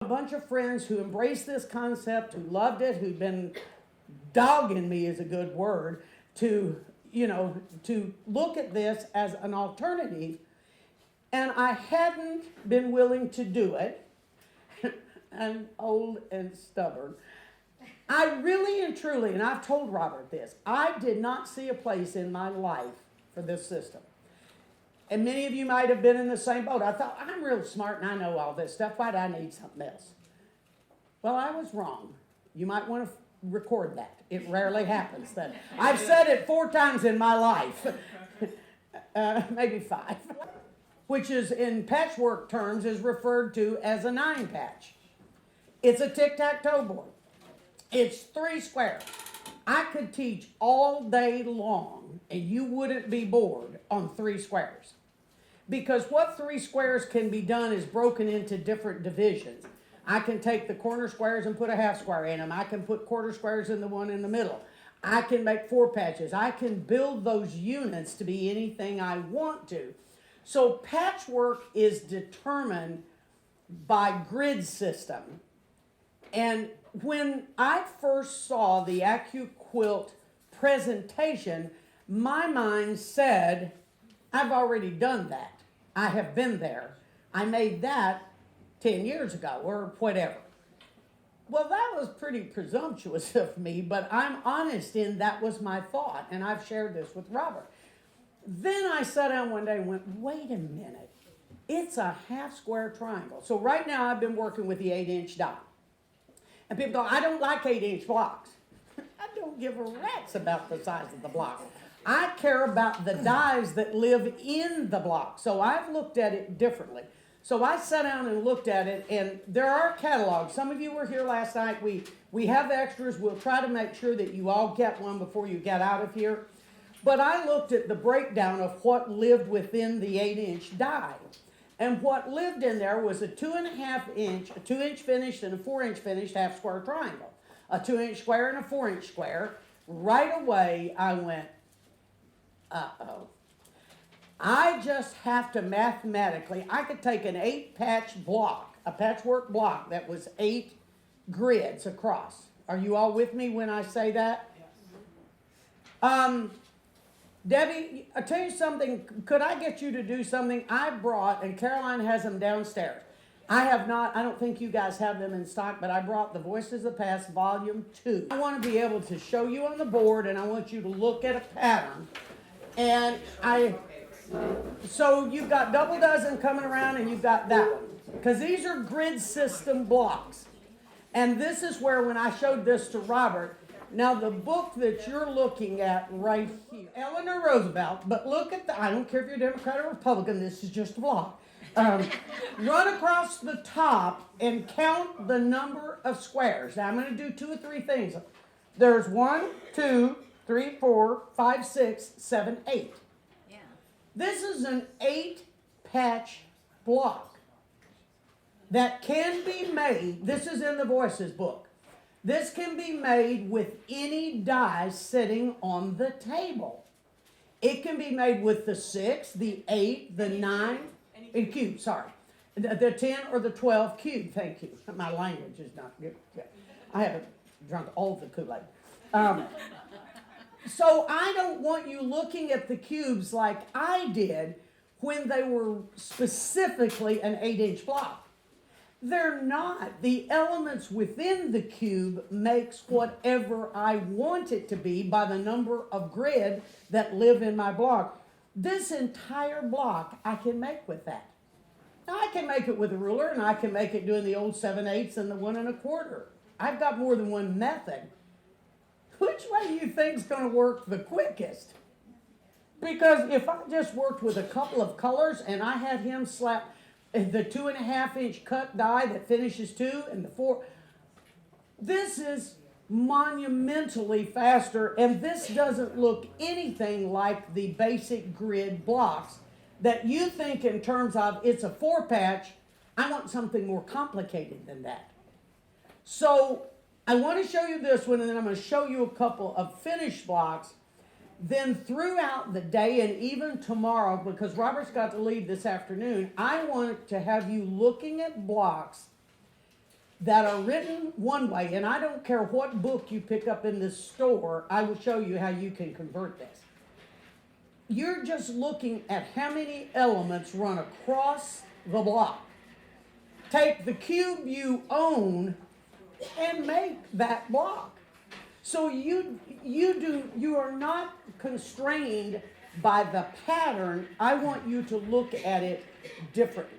A bunch of friends who embraced this concept, who loved it, who'd been dogging me is a good word, to, to look at this as an alternative. And I hadn't been willing to do it. I'm old and stubborn. I really and truly, and I've told Robert this, I did not see a place in my life for this system. And many of you might have been in the same boat. I thought, I'm real smart and I know all this stuff. Why do I need something else? Well, I was wrong. You might want to record that. It rarely happens. That I've said it 4 times in my life, maybe 5, which is in patchwork terms is referred to as a 9 patch. It's a tic-tac-toe board. It's 3 squares. I could teach all day long and you wouldn't be bored on 3 squares. Because what 3 squares can be done is broken into different divisions. I can take the corner squares and put a half square in them. I can put quarter squares in the one in the middle. I can make 4 patches. I can build those units to be anything I want to. So patchwork is determined by grid system. And when I first saw the Accuquilt presentation, my mind said, I've already done that. I have been there. I made that 10 years ago or whatever. Well, that was pretty presumptuous of me, but I'm honest in that was my thought, and I've shared this with Robert. Then I sat down one day and went, wait a minute. It's a half square triangle. So right now I've been working with the 8-inch die. And people go, I don't like 8-inch blocks. I don't give a rat's about the size of the block. I care about the dies that live in the block. So I've looked at it differently. So I sat down and looked at it, and there are catalogs. Some of you were here last night. We have extras. We'll try to make sure that you all get one before you get out of here. But I looked at the breakdown of what lived within the 8-inch die. And what lived in there was a 2.5 inch, a 2-inch finished and a 4-inch finished half square triangle. A 2-inch square and a 4-inch square. Right away, I went, uh-oh. I just have to mathematically, I could take an 8-patch block, a patchwork block that was 8 grids across. Are you all with me when I say that? Yes. Debbie, I'll tell you something. Could I get you to do something? I brought, and Caroline has them downstairs. I have not, I don't think you guys have them in stock, but I brought the Voices of the Past Volume 2. I want to be able to show you on the board, and I want you to look at a pattern. And so you've got double dozen coming around, and you've got that one. Because these are grid system blocks. And this is where, when I showed this to Robert, now the book that you're looking at right here, Eleanor Roosevelt, but look at I don't care if you're Democrat or Republican, this is just a block. Run across the top and count the number of squares. Now I'm going to do 2 or 3 things. There's 1, 2, 3, 4, 5, 6, 7, 8. Yeah. This is an 8-patch block that can be made. This is in the Voices book. This can be made with any die sitting on the table. It can be made with the 6, the 8, the 9, and cube, sorry. The 10 or the 12 cube, thank you. My language is not good. I haven't drunk all the Kool-Aid. So I don't want you looking at the cubes like I did when they were specifically an 8-inch block. They're not. The elements within the cube makes whatever I want it to be by the number of grid that live in my block. This entire block I can make with that. Now I can make it with a ruler, and I can make it doing the old 7/8 and the 1 1/4. I've got more than one method. Which way do you think is going to work the quickest? Because if I just worked with a couple of colors and I had him slap the 2.5 inch cut die that finishes 2 and the 4, this is monumentally faster, and this doesn't look anything like the basic grid blocks that you think in terms of it's a 4-patch. I want something more complicated than that. So I want to show you this one, and then I'm going to show you a couple of finished blocks. Then throughout the day and even tomorrow, because Robert's got to leave this afternoon, I want to have you looking at blocks that are written one way, and I don't care what book you pick up in this store, I will show you how you can convert this. You're just looking at how many elements run across the block. Take the cube you own and make that block. So you are not constrained by the pattern. I want you to look at it differently.